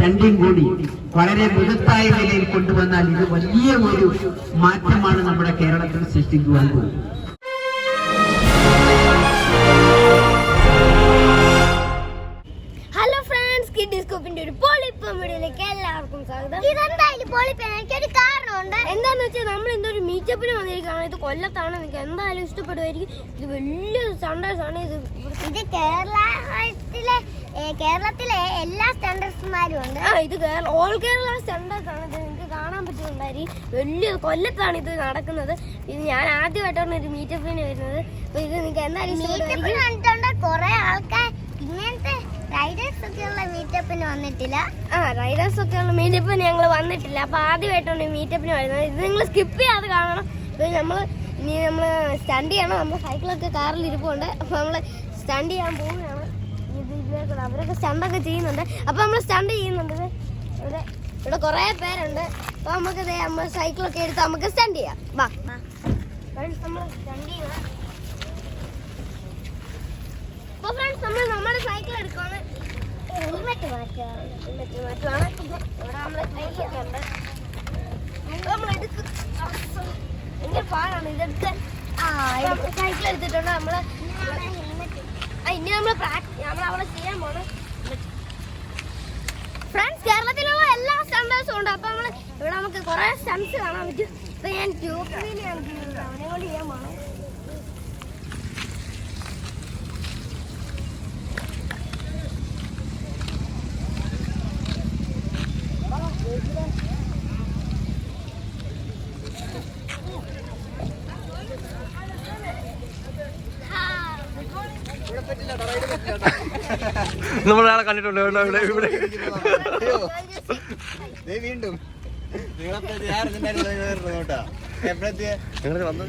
Stunting കൂടി വളരെ മൃഗത്തായ നിലയിൽ കൊണ്ടുവന്നാൽ ഇത് വലിയ ഒരു മാറ്റമാണ് നമ്മുടെ കേരളത്തിൽ സൃഷ്ടിക്കുവാൻ പോകുന്നത്. ഒരു പോളിപ്പം വീഡിയോയിലേക്ക് എല്ലാവർക്കും സ്വാഗതം. ഇതെന്തായാലും പോളിപ്പം എനിക്കൊരു കാരണമുണ്ട്. എന്താന്ന് വെച്ചാൽ നമ്മൾ എന്തൊരു മീറ്റപ്പിന് വന്നിരിക്കുകയാണ്. ഇത് കൊല്ലത്താണ്. നിങ്ങൾക്ക് എന്തായാലും ഇഷ്ടപ്പെടുമായിരിക്കും. ഇത് വലിയ സ്റ്റണ്ടേഴ്സാണ്. ഇത് കേരളത്തിലെ എല്ലാ സ്റ്റണ്ടേഴ്സുമാരും ഉണ്ട്. ഇത് ഓൾ കേരള സ്റ്റണ്ടേഴ്സ് ആണ്. ഇത് നിങ്ങൾക്ക് കാണാൻ പറ്റുന്നുണ്ടായിരിക്കും. വലിയ കൊല്ലത്താണ് ഇത് നടക്കുന്നത്. ഇത് ഞാൻ ആദ്യമായിട്ടാണ് ഒരു മീറ്റപ്പിന് വരുന്നത്. അപ്പൊ ഇത് നിങ്ങൾക്ക് എന്തായാലും ഇഷ്ടപ്പെടുമായിരിക്കും. കുറെ ആൾക്കാർ ഇങ്ങനത്തെ റൈഡേഴ്സ് ഒക്കെയുള്ള മീറ്റപ്പിന് വന്നിട്ടില്ല. റൈഡേഴ്സ് ഒക്കെയുള്ള മീറ്റപ്പിന് ഞങ്ങൾ വന്നിട്ടില്ല. അപ്പൊ ആദ്യമായിട്ടാണ് മീറ്റപ്പിന് വരുന്നത്. ഇത് നിങ്ങൾ സ്കിപ്പ് ചെയ്യാതെ കാണണം. നമ്മൾ സ്റ്റണ്ട് ചെയ്യണം. നമ്മൾ സൈക്കിളൊക്കെ കാറിൽ ഇരിപ്പുണ്ട്. അപ്പൊ നമ്മൾ സ്റ്റണ്ട് ചെയ്യാൻ പോവുകയാണ്. അവരൊക്കെ സ്റ്റണ്ടൊക്കെ ചെയ്യുന്നുണ്ട്. അപ്പൊ നമ്മൾ സ്റ്റണ്ട് ചെയ്യുന്നുണ്ട്. ഇവിടെ കുറെ പേരുണ്ട്. അപ്പൊ നമുക്ക് നമ്മൾ സൈക്കിളൊക്കെ എടുത്ത് നമുക്ക് സ്റ്റണ്ട് ചെയ്യാം. വാ നമ്മൾ സ്റ്റണ്ട് ചെയ്യാം. അപ്പൊ ഫ്രണ്ട്സ് നമ്മൾ നമ്മുടെ സൈക്കിൾ എടുക്കുകയാണ്. ഹെൽമെറ്റ് മാറ്റുകയാണ്. ഇവിടെ നമ്മളെ സൈക്കിളുണ്ട്. നമ്മളെടുത്ത് ഭയങ്കര പാടാണ് ഇതെടുത്ത്. സൈക്കിൾ എടുത്തിട്ടുണ്ട്. നമ്മള് ഇനി നമ്മളവിടെ ചെയ്യാൻ പോണം. ഫ്രണ്ട്സ് കേരളത്തിലുള്ള എല്ലാ സ്റ്റണ്ടേഴ്സും ഉണ്ട്. അപ്പൊ ഇവിടെ നമുക്ക് കുറെ സ്റ്റണ്ട്സ് കാണാൻ പറ്റും. ഇപ്പൊ ഞാൻ ട്യൂബ് വീലാണ് ചെയ്യുന്നത്. അവനെ കൊണ്ട് ചെയ്യാൻ പോണം. നമ്മളൊരാളെ കണ്ടിട്ടുണ്ട് ഇവിടെ വീണ്ടും നിങ്ങൾ വന്നു.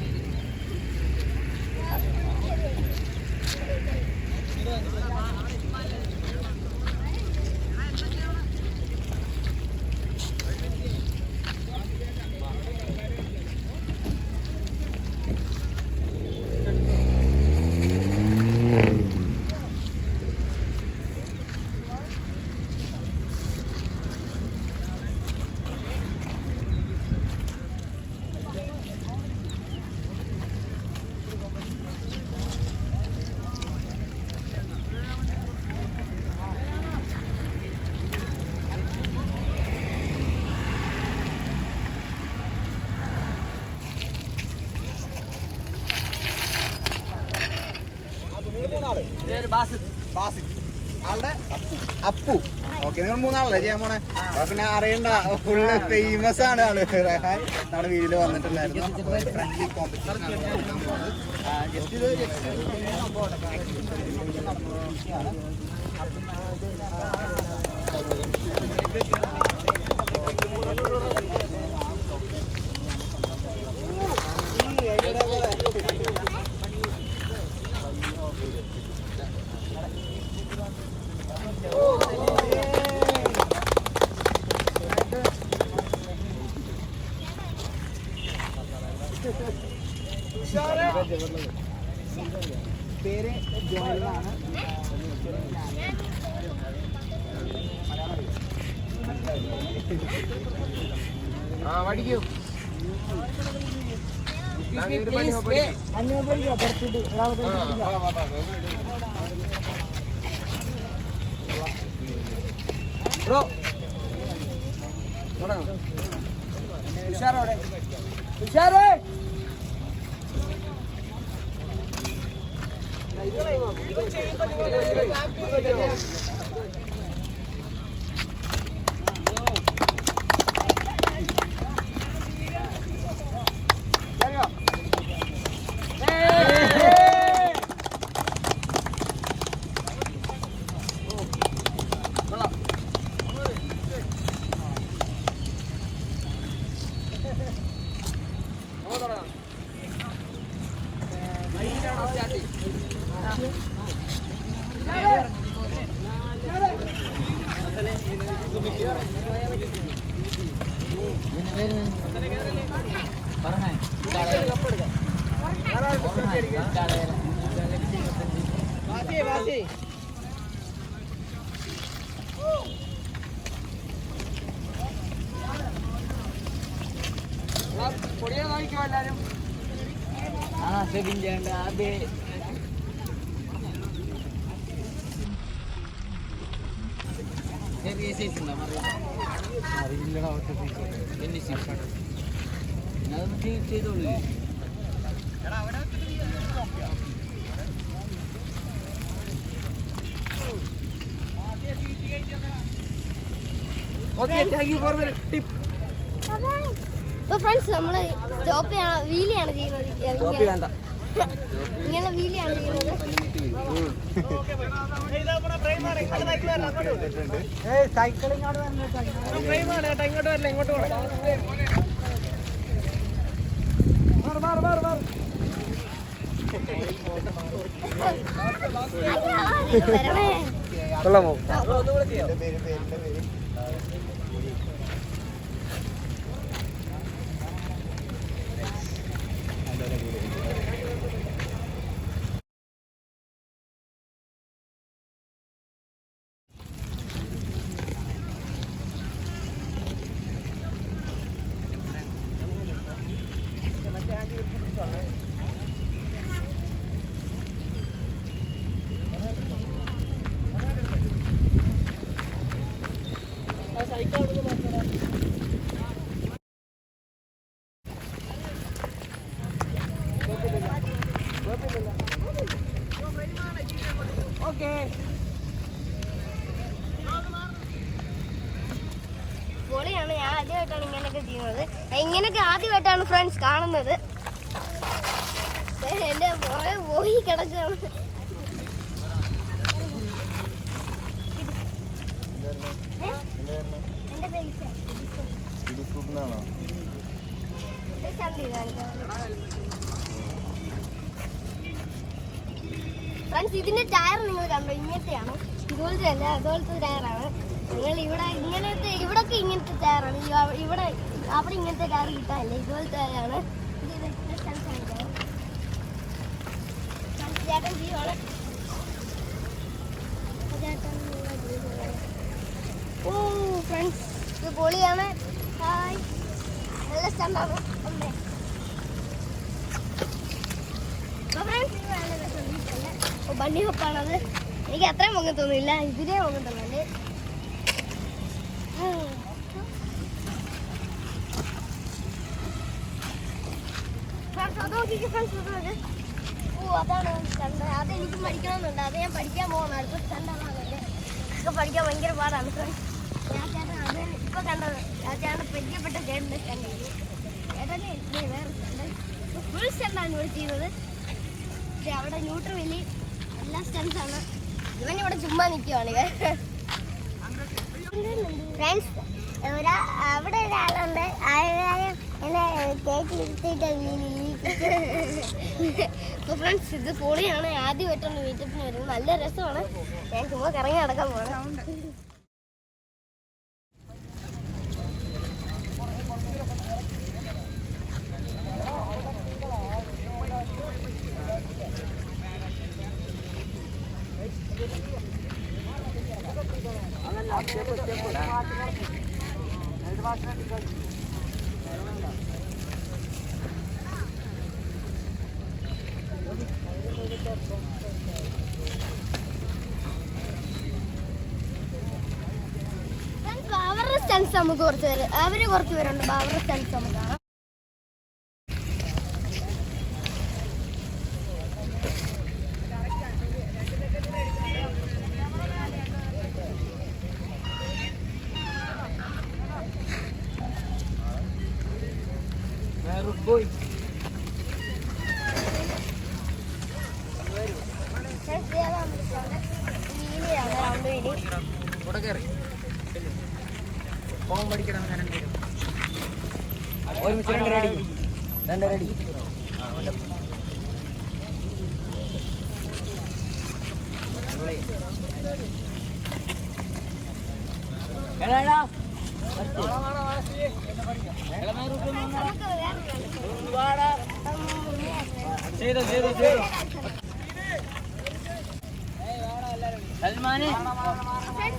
ആളുടെ അപ്പു. ഓക്കെ, നിങ്ങൾ മൂന്നാളല്ലേ ചെയ്യാൻ പോണേ? പിന്നെ അറിയണ്ട, ഫുള്ള് ഫേമസ് ആണ് ആള്. നമ്മുടെ വീട്ടിൽ വന്നിട്ടുണ്ടായിരുന്നു. ഫ്രണ്ട്ലി കോമ്പറ്റീഷൻ ജസ്റ്റ് ഇത് പേര് ജോയിലാണ്. പഠിക്കൂ. ഉഷാറോടെ ഉഷാറേ. ഫ്രണ്ട്സ് നമ്മള് സ്റ്റോപ്പ് വീലിയാണ് ചെയ്യുന്നത്. ഇങ്ങനെ വീലിയാണ് ചെയ്യുന്നത്. കൊള്ളാമോ? പൊളിയാണ്. ഞാൻ ആദ്യമായിട്ടാണ് ഇങ്ങനെയൊക്കെ ചെയ്യുന്നത്. ഇങ്ങനെയൊക്കെ ആദ്യമായിട്ടാണ് ഫ്രണ്ട്സ് കാണുന്നത്. എന്റെ പുറകെ പോയി കിടക്കുകയാണ്. ഫ്രണ്ട്സ് ഇതിന്റെ ടയർ നിങ്ങൾ കണ്ടോ? ഇങ്ങനത്തെയാണ്. ഇതുപോലത്തെ അല്ല, അതുപോലത്തെ ടയറാണ്. നിങ്ങൾ ഇവിടെ ഇങ്ങനത്തെ ഇവിടൊക്കെ ഇങ്ങനത്തെ ടയറാണ്. ഇവിടെ അവിടെ ഇങ്ങനത്തെ ടയർ കിട്ടാനില്ല. ഇതുപോലത്തെ ടയറാണ്. ചേട്ടൻ ചെയ്യുവാണ്. ഓ ഫ്രണ്ട്സ് ഇത് പൊളിയാണ്. ഹായ്, നല്ല സ്റ്റണ്ടാണ്. ബണ്ണി ഹോപ്പാണത്. എനിക്ക് അത്രയും പൊങ്ങത്തൊന്നുമില്ല. ഇതിലേ പൊങ്ങത്തുള്ളൂ. ഓ അതാണ് സ്റ്റണ്ട്. അതെനിക്ക് പഠിക്കണമെന്നുണ്ട്. അത് ഞാൻ പഠിക്കാൻ പോകുന്നു. അടുത്ത സ്റ്റണ്ടാണല്ലേ. ഇതൊക്കെ പഠിക്കാൻ ഭയങ്കര പാടാണ്. ഞാൻ ചേട്ടൻ അത് ഇപ്പൊ കണ്ടത് ആ ചേട്ടൻ പരിചയപ്പെട്ട ചേട്ടൻ്റെ സ്റ്റണ്ട്. ചേട്ടനെ വേറെ സ്റ്റണ്ട് ഫുൾ സ്റ്റണ്ടാണ് ഇവിടെ ചെയ്യുന്നത്. പക്ഷെ അവിടെ ന്യൂട്രൽ വലി എല്ലാ സ്റ്റണ്ട്സാണ്. ഇവനിവിടെ ചുമ്മാ നിൽക്കുവാണ്. ഫ്രണ്ട്സ് അവിടെ ഒരാളുണ്ട്. എന്നെ കേക്ക് ഇരുത്തിയിട്ട് അപ്പോൾ ഫ്രണ്ട്സ് ഇത് പൊളിയാണ്. ആദ്യമായിട്ടാണ് മീറ്റപ്പിന് വരുന്നത്. നല്ല രസമാണ്. ഞാൻ ചുമ്മാ കറങ്ങി നടക്കാൻ പോകണം. അവരുടെ സ്റ്റൻസ് നമുക്ക് കുറച്ച് പേര് കുറച്ച് പേരുണ്ട്. അവരുടെ സ്റ്റൻസ് നമുക്ക് കാണാം.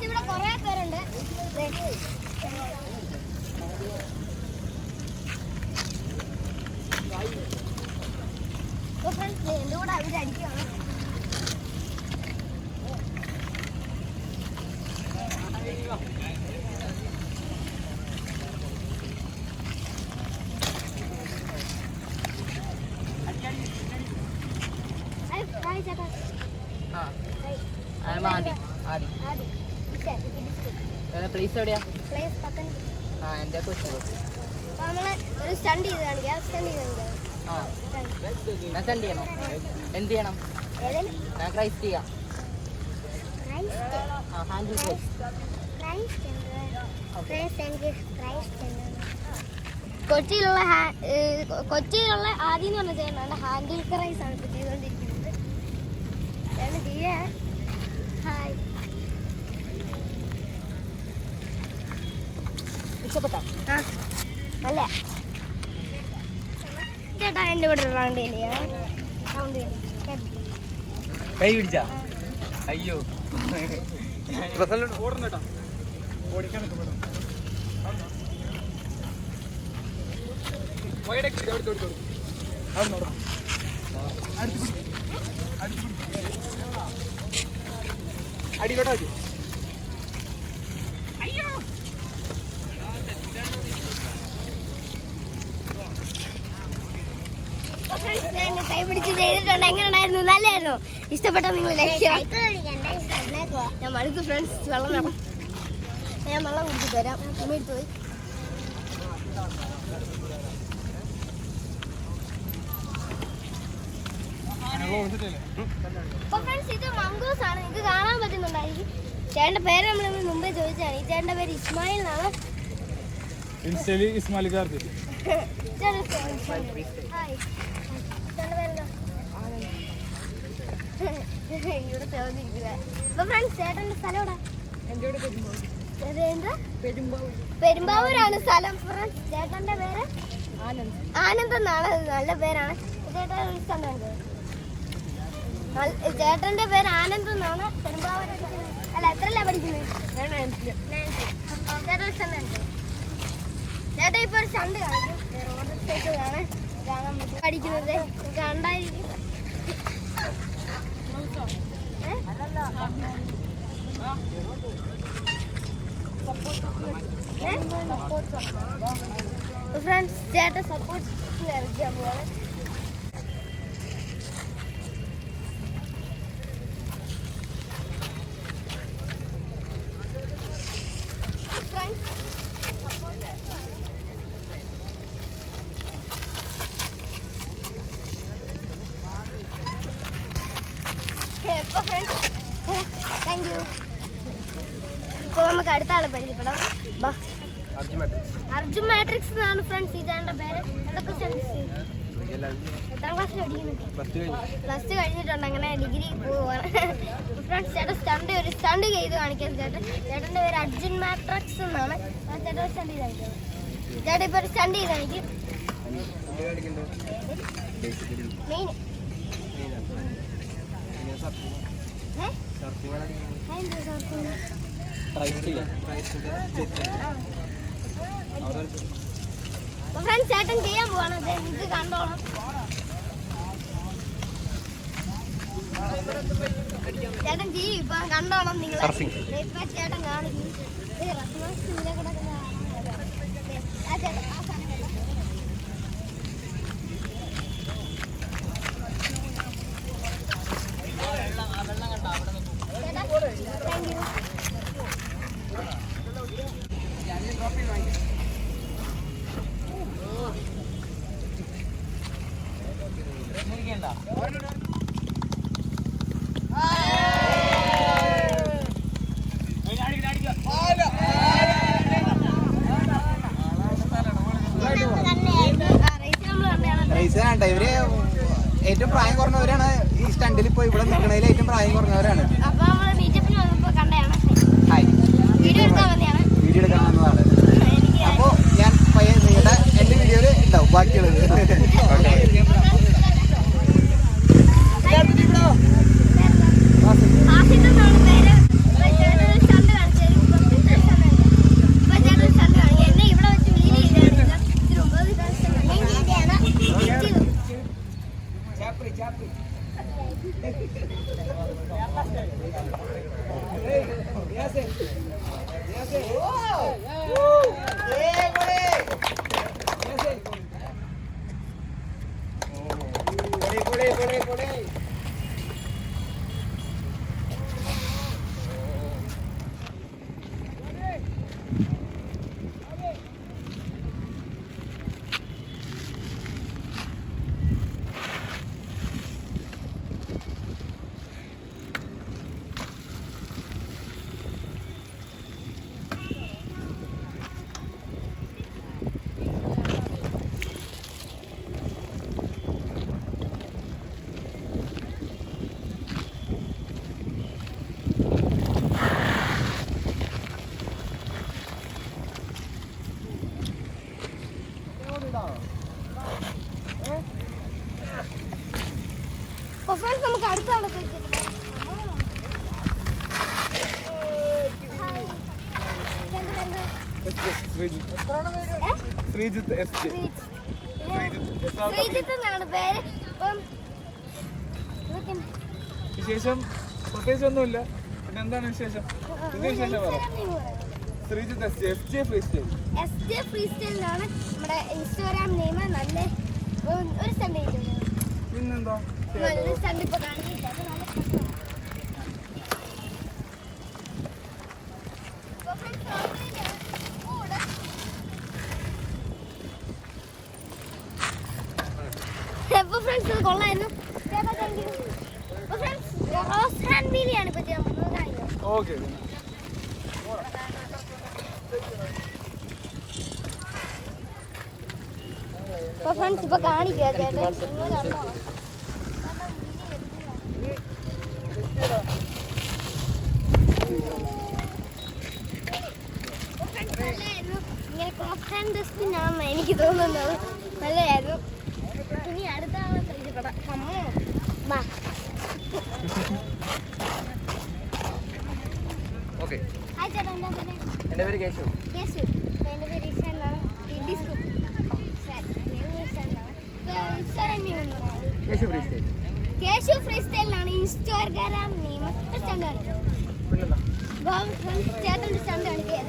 ഇവിടെ കുറെ പേരുണ്ട്. പ്ലേസ് എവിടെയാ? പ്ലേസ് പത്തനം. എൻ്റെ കൊച്ചു. അപ്പോൾ നമ്മൾ ഒരു സ്റ്റണ്ട് ചെയ്ത് കാണിക്കാം. സ്റ്റണ്ട് ചെയ്ത് കാണിക്കാം. ഞാൻ സെൻഡ് ചെയ്യണം. എന്ത് ചെയ്യണം? ഞാൻ ക്രൈസ്റ്റ് ചെയ്യാം. ഹാൻഡിൽ കൊച്ചിയിലുള്ള ആദ്യം എന്ന് പറഞ്ഞ ചേട്ടനാണ് ഹാൻഡിൽ ക്രൈസ് ആണ് ഇപ്പോൾ ചെയ്തുകൊണ്ടിരിക്കുന്നത്. ചേട്ടൻ ചെയ്യാ. ഹായ്. ഇഷ്ടപ്പെട്ടോ? അല്ല ചേട്ടാ എൻ്റെ കൂടെ റൗണ്ട് ചെയ്യ. റൗണ്ട് കൈ പിടിച്ചാ? അയ്യോ അടിക്കോട്ടോ. കൈ പിടിച്ച് ചെയ്തിട്ടുണ്ട്. എങ്ങനെ ഉണ്ടായിരുന്നു? നല്ലായിരുന്നു. ഇഷ്ടപ്പെട്ട നിങ്ങൾ ഞാൻ മടുത്തു ഫ്രണ്ട്സ്. വെള്ളം വേണം. ഞാൻ വെള്ളം കുടിച്ചിട്ട് വരാം. എടുത്ത് പോയി. അപ്പൊ ഫ്രണ്ട്സ് ഇത് മംഗൂസ് ആണ്. ഇത് കാണാൻ പറ്റുന്നുണ്ടായിരിക്കും. ചേട്ടന്റെ പേര് നമ്മൾ മുമ്പേ ചോദിച്ചാണ്. ഈ ചേട്ടന്റെ പേര് ഇസ്മായിൽ എന്നാണ്. ഇവിടെ ചോദിക്കുക. അപ്പൊ ഫ്രണ്ട്സ് ചേട്ടന്റെ സ്ഥലം പെരുമ്പാവൂരാണ് സ്ഥലം. ഫ്രണ്ട്സ് ചേട്ടന്റെ പേര് ആനന്ദ് എന്നാണ്. നല്ല പേരാണ്. ചേട്ടന്റെ പേര് ആനന്ദ് എന്നാണ്. പെരുമ്പാവൂർ അല്ല എത്രയല്ല പഠിക്കുന്നത്? ചേട്ടാ ഇപ്പൊ ഒരു സ്റ്റണ്ട് കാണിക്കും. റോഡ് സൈക്കിൾ കാണാൻ പറ്റും. പഠിക്കുന്നത് കണ്ടായിരിക്കും. ഫ്രണ്ട്സ് ചേട്ടൻ സപ്പോർട്ട് ഇറക്കിയാൻ പോവാണ്. Thank you. ഇപ്പൊ നമുക്ക് അടുത്ത ആളെ പരിചയപ്പെടാം. അർജുൻ മാട്രിക്സ് എന്നാണ് ഫ്രണ്ട്സ് ഇതാന്റെ പേര്. എന്തൊക്കെ എത്രാം ക്ലാസ്സിൽ പഠിക്കുന്നുണ്ട്? പ്ലസ് ടു കഴിഞ്ഞിട്ടുണ്ട്. അങ്ങനെ ഡിഗ്രി പോവാണ് ഫ്രണ്ട്സ്. ചേട്ടൻ ഒരു സ്റ്റണ്ട് ചെയ്ത് കാണിക്കാൻ. ചേട്ടൻ്റെ പേര് അർജുൻ മാട്രിക്സ് എന്നാണ്. ചേട്ടൻ ഒരു സ്റ്റണ്ട് ചെയ്ത് കാണിക്കുന്നത്. ചേട്ടൻ ഇപ്പൊ ഒരു സ്റ്റണ്ട് ചെയ്ത് കാണിക്കും. മെയിൻ ഫ്രണ്ട്സ് ചേട്ടൻ ചെയ്യാൻ പോവാണ്. ഇത് കണ്ടോളാം. ചേട്ടൻ ചെയ്യും. ഇപ്പൊ കണ്ടോളാം നിങ്ങൾ. ചേട്ടൻ കാണിക്കും. Thank you. ഇവര് ഏറ്റവും പ്രായം കുറഞ്ഞവരാണ്. ഈ സ്റ്റണ്ടിൽ ഇപ്പൊ ഇവിടെ നിൽക്കുന്നതിൽ ഏറ്റവും പ്രായം കുറഞ്ഞവരാണ്. വീഡിയോ എടുക്കാൻ വന്നതാണ്. അപ്പൊ ഞാൻ നിങ്ങളുടെ എന്റെ വീഡിയോയില് ഉണ്ടാവും ബാക്കിയുള്ളത്. അടുത്ത ആളൊക്കെ ശ്രീജിത്ത് എന്നാണ് പേര്. അപ്പം വിശേഷം പ്രത്യേകിച്ച് ഒന്നുമില്ല. പിന്നെ എന്താണ് വിശേഷം? വിശേഷം പറ. ശ്രീജിത്ത് SJ ഫ്രീസ്റ്റൈൽ എന്നാണ് നമ്മുടെ ഇൻസ്റ്റാഗ്രാം നെയിം. നല്ല ഒരു സ്റ്റണ്ട് പിന്നെന്താ നല്ലൊരു സ്റ്റണ്ട് ഇപ്പൊ കാണിച്ചില്ല. അപ്പൊ ഫ്രണ്ട്സ് ഇത് കൊള്ളായിരുന്നു. റോസ് ഹാൻഡ് വീലിയാണ് ഇപ്പൊ കാണിക്കുന്നത്. ഓക്കെ. അപ്പൊ ഫ്രണ്ട്സ് ഇപ്പൊ കാണിക്കുക ചേട്ടൻ. ഇങ്ങനെ ക്രോസ് ഹാൻഡ് ഡസ്റ്റ്ബിൻ ആണെന്ന് എനിക്ക് തോന്നുന്നത്. നല്ലതായിരുന്നു. ഇനി അടുത്ത ആളെ പരിചയപ്പെടാം. ഓക്കെ. ഹായ് ചേട്ടാ, എന്താ പേര്? എൻ്റെ പേര് കേശു. കേശു. എൻ്റെ പേര് ഈശ എന്നാണ്. കേശു ഫ്രീസ്റ്റൈൽ. കേശു ഫ്രീസ്റ്റൈലിനാണ് ഇൻസ്റ്റാഗ്രാം നെയിം. സ്റ്റണ്ട് കാണിക്കും. ചേട്ടൻ്റെ സ്റ്റണ്ട് കാണിക്കുക.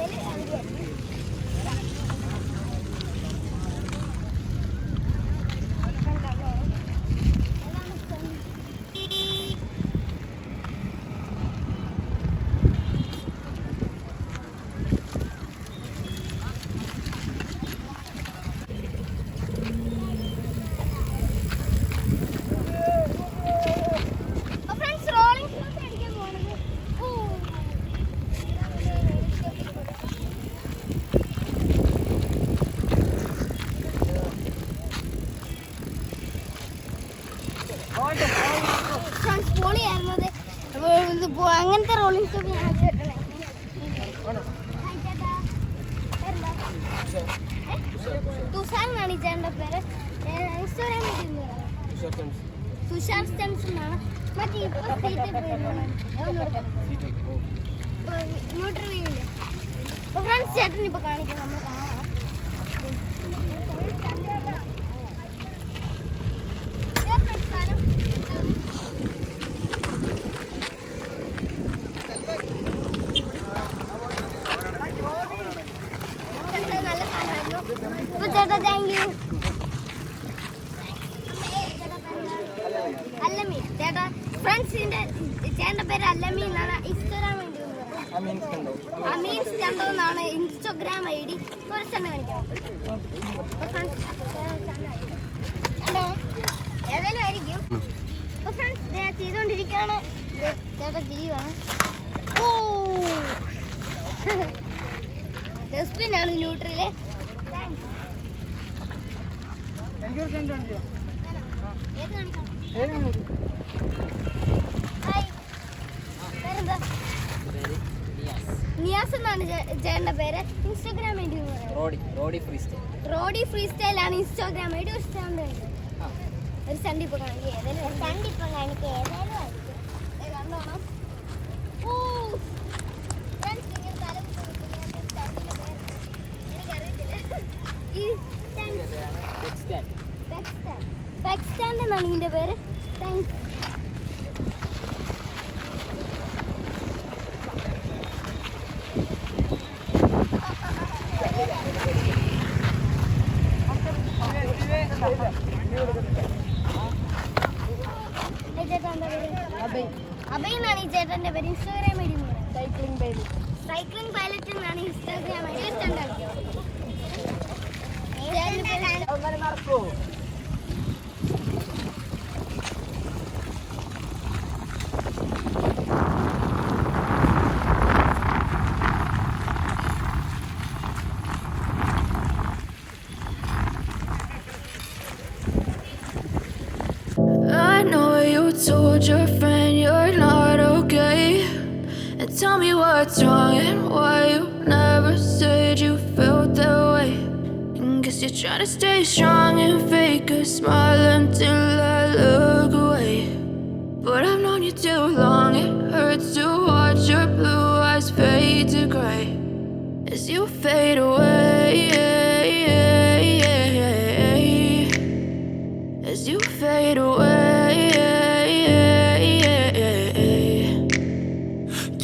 അങ്ങനത്തെ റോളിംഗ് സ്റ്റോപ്പ് ഞാൻ തുഷാർ എന്നാണ് ഈ ചേട്ടൻ്റെ പേര്. ഇൻസ്റ്റാഗ്രാം തുഷാർ സ്റ്റൻസ് എന്നാണ്. മറ്റേ ഇപ്പോൾ ന്യൂട്രൽ. അപ്പോൾ ഫ്രണ്ട്സ് ചേട്ടൻ ഇപ്പോൾ കാണിക്കാം. നമ്മൾ കാണാം. ചേട്ടാ താങ്ക് യു. അല്ലമി ചേട്ടാ. ഫ്രണ്ട്സിന്റെ ചേട്ടൻ്റെ പേര് അല്ലമി എന്നാണ്. ഇൻസ്റ്റാഗ്രാം ഐ ഡി അമീൻസ് ചന്തോ എന്നാണ് ഇൻസ്റ്റാഗ്രാം ID. ഒരു സ്ഥലം കാണിക്കാം. ഹലോ, ഏതായാലും ആയിരിക്കും. അപ്പോൾ ഫ്രണ്ട്സ് ഞാൻ ചെയ്തുകൊണ്ടിരിക്കുകയാണ്. ചേട്ടാ ചെയ്യുവാണ്. ഓ ഡസ്റ്റ്ബിനാണ് ന്യൂട്രല്. നിയാസ് എന്നാണ് ചേട്ടൻ്റെ പേര്. ഇൻസ്റ്റാഗ്രാം ഐ ഡി റോഡി ഫ്രീസ്റ്റൈൽ ആണ് ഇൻസ്റ്റാഗ്രാം ഐ ഡി. ഒരു സ്റ്റണ്ട് കാണിക്കും. ഒരു സ്റ്റണ്ട് ഇപ്പോൾ കാണിക്കുക. ഏതായാലും സ്റ്റണ്ട് ഇപ്പോൾ കാണിക്കുക. ഏതായാലും ആയിരിക്കും. കണ്ടോണം. ഓ പാകിസ്ഥാൻ എന്നാണ് ഇതിൻ്റെ പേര്. താങ്ക്സ്. അഭയ് എന്നാണ് ഈ ചേട്ടൻ്റെ പേര്. Instagram I D cycling pilot എന്നാണ് ഇൻസ്റ്റാഗ്രാം ഐ ഡി. നടക്കോ? I know you told your friend you're not okay, and tell me what's wrong and why you never said you felt that way. And guess you're trying to stay strong and fake a smile until I look away. but I've known you too long. It hurts to watch your blue eyes fade to gray as you fade away, as you fade away.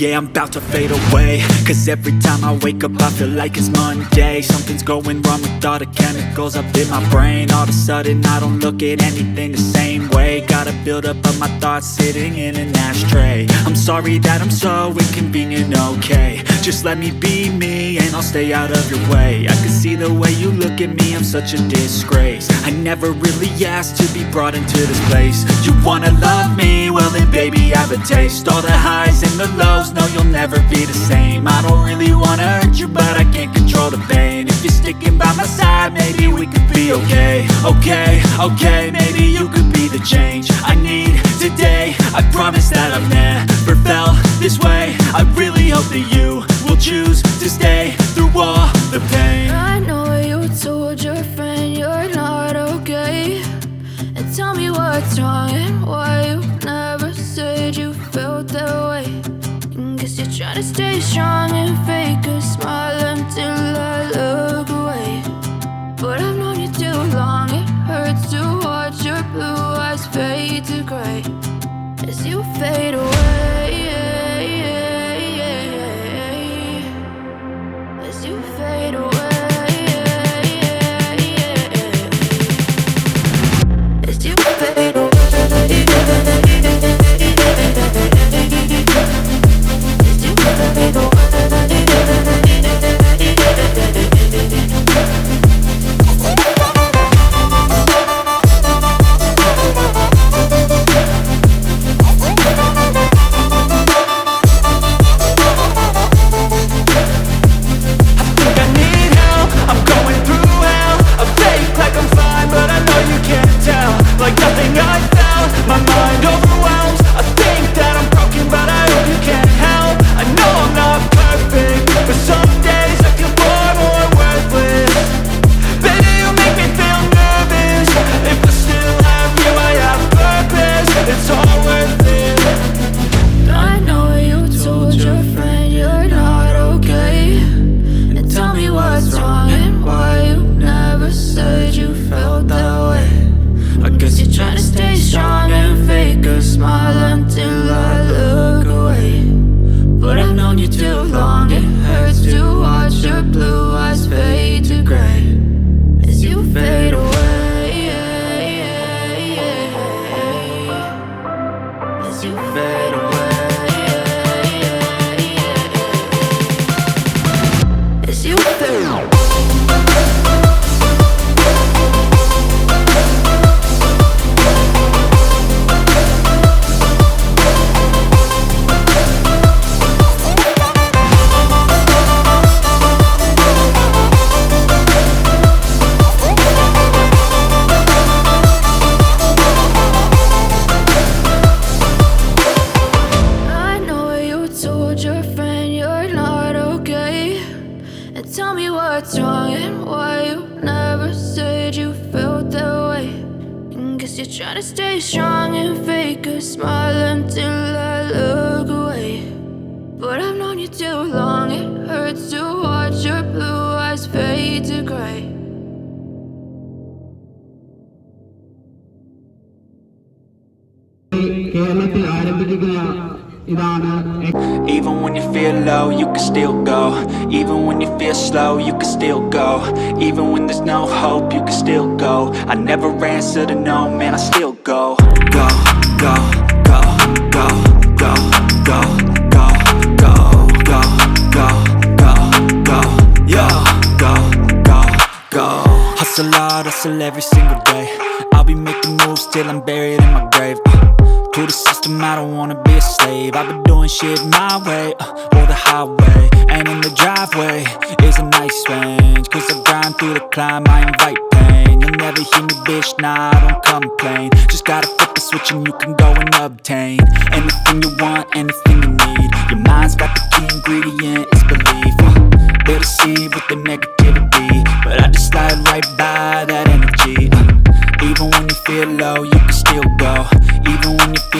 Yeah, I'm about to fade away, 'cause every time I wake up I feel like it's Monday. Something's going wrong with all the chemicals up in my brain. All of a sudden I don't look at anything the same way. Gotta build up of my thoughts sitting in an ashtray. I'm sorry that I'm so inconvenient, okay. Just let me be me and I'll stay out of your way. I can see the way you look at me, I'm such a disgrace. I never really asked to be brought into this place. You wanna love me? Well then baby have a taste. All the highs and the lows, no you'll never be the same. I don't really wanna hurt you, but I can't control the pain. If you're sticking by my side, maybe we could be okay. Okay, maybe you could be the change I need today. I promise that I've never felt this way. I really hope that you will choose to stay through all the pain. I know you told your friend you're not okay, and tell me what's wrong and why you never said you felt that way. Guess you're trying to stay strong and fake a smile until I look away. But I've known you too long, it hurts to watch your blue eyes fade to gray as you fade away, as you fade away, as you fade away. Try to stay strong and fake a smile until I look away. But I've known you too long, it hurts to watch your blue eyes fade to gray. കേരളത്തിൽ ആരംഭിക്കുന്ന ഇതാണ്. Even when you feel low, you can still go. Even when you feel slow, you can still go. Even when there's no hope, you can still go. I never answer to no, man, I still go. Go, go, go, go, go, go, go, go, go, go, go, go, yo, go, go, go. Hustle hard, hustle every single day. I'll be making moves till I'm buried in my grave. To the system, I don't wanna be a slave. I've been doing shit my way, or the highway. And in the driveway is a nice range, 'cause I grind through the climb, I invite pain. You'll never hear me, bitch, nah, I don't complain. Just gotta flip the switch and you can go and obtain anything you want, anything you need. Your mind's got the key ingredient, it's belief. They deceive with the negativity, but I just slide right by that energy. Even when you feel low, you can still go. Even when you feel